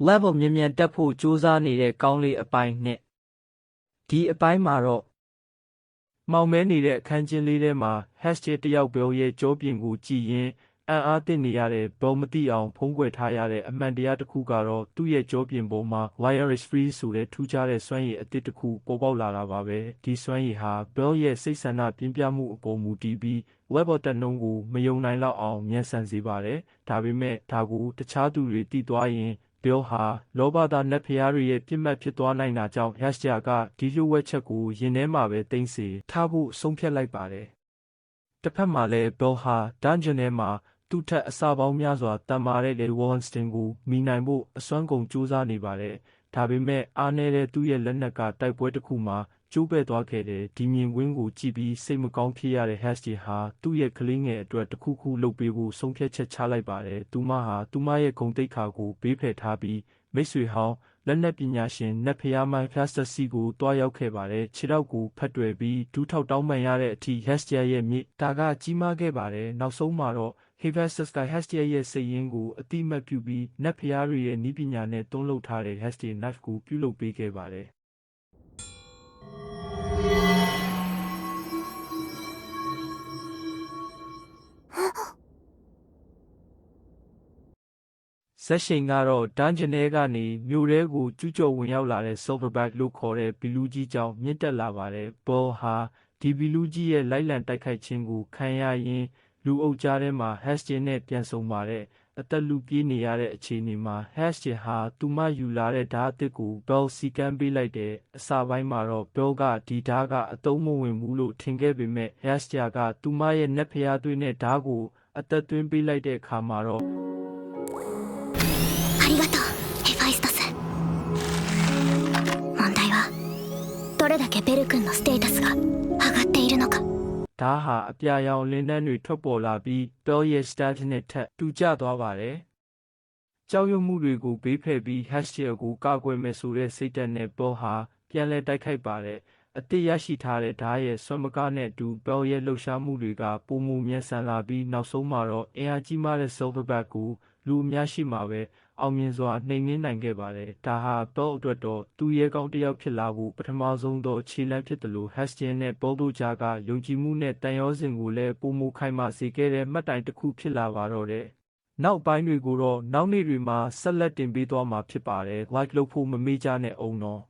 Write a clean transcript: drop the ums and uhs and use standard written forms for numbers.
level မြင်မြန်တက်ဖို့ကြိုးစားနေတဲ့ကောင်းလေးအပိုင်းနဲ့ဒီအပိုင်းမှာတော့မောင်မဲနေတဲ့အခန်းချင်းလေးထဲမှာ hashtag တယောက်ပြောရဲ့ကြောပြင်ကိုကြည်ရင်အံ့အားသင့်နေရတဲ့ဘောမသိအောင်ဖုံးကွယ်ထားရတဲ့အမှန်တရားတစ်ခုကတော့သူ့ရဲ့ကြောပြင်ပေါ်မှာ virus free ဆိုတဲ့ထူးခြားတဲ့စွမ်းရည်အသစ်တစ်ခုပေါ်ပေါက်လာတာပါပဲဒီစွမ်းရည်ဟာ Bell ရဲ့စိတ်ဆန္ဒပြင်းပြမှုအပေါ်မူတည်ပြီး web တက်နှုန်းကိုမယုံနိုင်လောက်အောင်မြန်ဆန်စေပါတယ်ဒါပေမဲ့ဒါကိုတခြားသူတွေသိသွားရင်Bill ဟာလောဘသားနတ်ဖျားတွေရဲ့ပြစ်မှတ်ဖြစ်သွားနိုင်တာကြောင့် hashtag ကဒီလိုဝက်ချက်ကိုရင်ထဲမှာပဲတင်စေထားဖို့ဆုံးဖြတ်လိုက်ပါတယ်။တစ်ဖက်မှာလည်း Bill ဟာ dungeon ထဲမှာသူ့ထက်အစပေါင်းများစွာတန်မာတဲ့ Wallenstein ကိုမိနိုင်ဖို့အစွမ်းကုန်ကြိုးစားနေပါတယ်။ဒါပေမဲ့အားနည်းတဲ့သူ့ရဲ့လက်နက်ကတိုက်ပွဲတစ်ခုမှာကျိုးပဲ့သွားခဲ့တဲ့ဒီမြင်ကွင်းကိုကြည့်ပြီးစိတ်မကောင်းဖြစ်ရတဲ့ hashtag ဟာသူ့ရဲ့ကလေးငယ်အတွက်တစ်ခုခုလုပ်ပေးဖို့ဆုံးဖြတ်ချက်ချလိုက်ပါတယ်။သူမဟာသူမရဲ့ဂုဏ်သိက္ခာကိုဘေးဖယ်ထားပြီးမိတ်ဆွေဟောင်းလက်နက်ပညာရှင်နတ်ဖျားမိုင်း Faster C ကိုတွားရောက်ခဲ့ပါတယ်ခြေထောက်ကိုဖက်တွယ်ပြီးဒူးထောက်တောင်းပန်ရတဲ့အထိ hashtag ရဲ့မြစ်ဒါကကြီးမားခဲ့ပါတယ်နောက်ဆုံးမှာတော့ Hephaestus Sky hashtag ရဲ့စိတ်ရင်းကိုအတိမတ်ပြုပြီးနတ်ဖျားတွေရဲ့နည်းပညာနဲ့တွန်းလှုပ်ထားတဲ့ hashtag knife ကိုပြုလုပ်ပေးခဲ့ပါတယ်ဆက်ရှိန်ကတော့ဒန်းဂျန်ထဲကနေမြို့ထဲကိုကျူးကျော်ဝင်ရောက်လာတဲ့ Silverback လို့ခေါ်တဲ့ဘီလူးကြီးကြောင့်မြင့်တက်လာပါတယ်။ Ball ဟာဒီဘီလူးကြီးရဲ့လိုက်လံတိုက်ခိုက်ခြင်းကိုခံရရင်လူအုပ်ကြားထဲမှာ hashtag နဲ့ပြန်ဆုံပါတယ်။အသက်လူပြေးနေရတဲ့အခြေအနေမှာ hashtag ဟာသူမယူလာတဲ့ဓာတ်အသစ်ကို Ball စီကမ်းပေးလိုက်တဲ့အစပိုင်းမှာတော့ Ball ကဒီဓာတ်ကအသုံးမဝင်ဘူးလို့ထင်ခဲ့ပေမဲ့ hashtag ကသူမရဲ့နက်ဖျားသွေးနဲ့ဓာတ်ကိုအသက်သွင်းပေးလိုက်တဲ့အခါမှာတော့ありがとうヘファイストス問題はどれだけベル君のステータスが上がっているのかဒါဟာအပြာရောင်လင်းနှန်းတွေထွက်ပေါ်လာပြီး Bell ရဲ့ stat နဲ့ထပ်တူကျသွားပါတယ်။ကြောက်ရွံ့မှုတွေကိုဘေးဖယ်ပြီး hashtag ကိုကာကွယ်မယ်ဆိုတဲ့စိတ်ဓာတ်နဲ့ Bell ဟာပြန်လည်တိုက်ခိုက်ပါတယ်။အသစ်ရရှိထားတဲ့ဓာတ်ရဲ့ဆွမ်းမကားနဲ့အတူ Bell ရဲ့လှုပ်ရှားမှုတွေကပုံမူမြန်ဆန်လာပြီးနောက်ဆုံးမှာတော့အင်အားကြီးမားတဲ့ Silverback ကိုလူအများရှိမှာပဲအောင်မြင်စွာနှိမ်နင်းနိုင်ခဲ့ပါတယ်။ဒါဟာ Bell အတွက်တော့သူရဲကောင်းတစ်ယောက်ဖြစ်လာဖို့ပထမဆုံးသောခြေလှမ်းဖြစ်တယ်လို့ hashtag နဲ့ Bell တို့ကြားကယုံကြည်မှုနဲ့တန်ရောစင်ကိုလည်းပုံမူခိုင်မာစေခဲ့တဲ့မှတ်တိုင်တစ်ခုဖြစ်လာပါတော့တယ်။နောက်ပိုင်းတွေကိုတော့နောက်နေ့တွေမှာဆက်လက်တင်ပေးသွားမှာဖြစ်ပါတယ်။ like လုပ်ဖို့မမေ့ကြနဲ့အောင်တော့